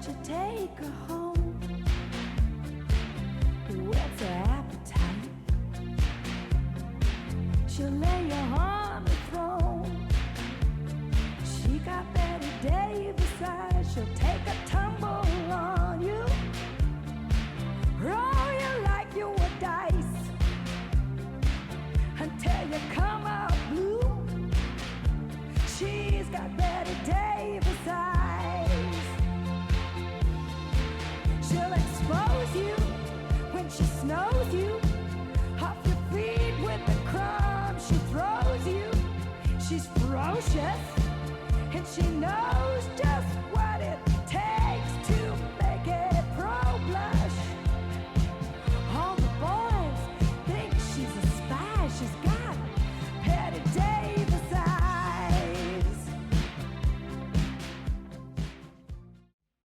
you take her home with her appetite. She'll lay you on the throne. She got Betty Davis eyes. She'll take a tumble on you, roll you like you were dice until you come out blue. She's got Betty Davis eyes. She'll expose you when she snows you off your feet with the crumbs she throws you. She's ferocious and she knows just what it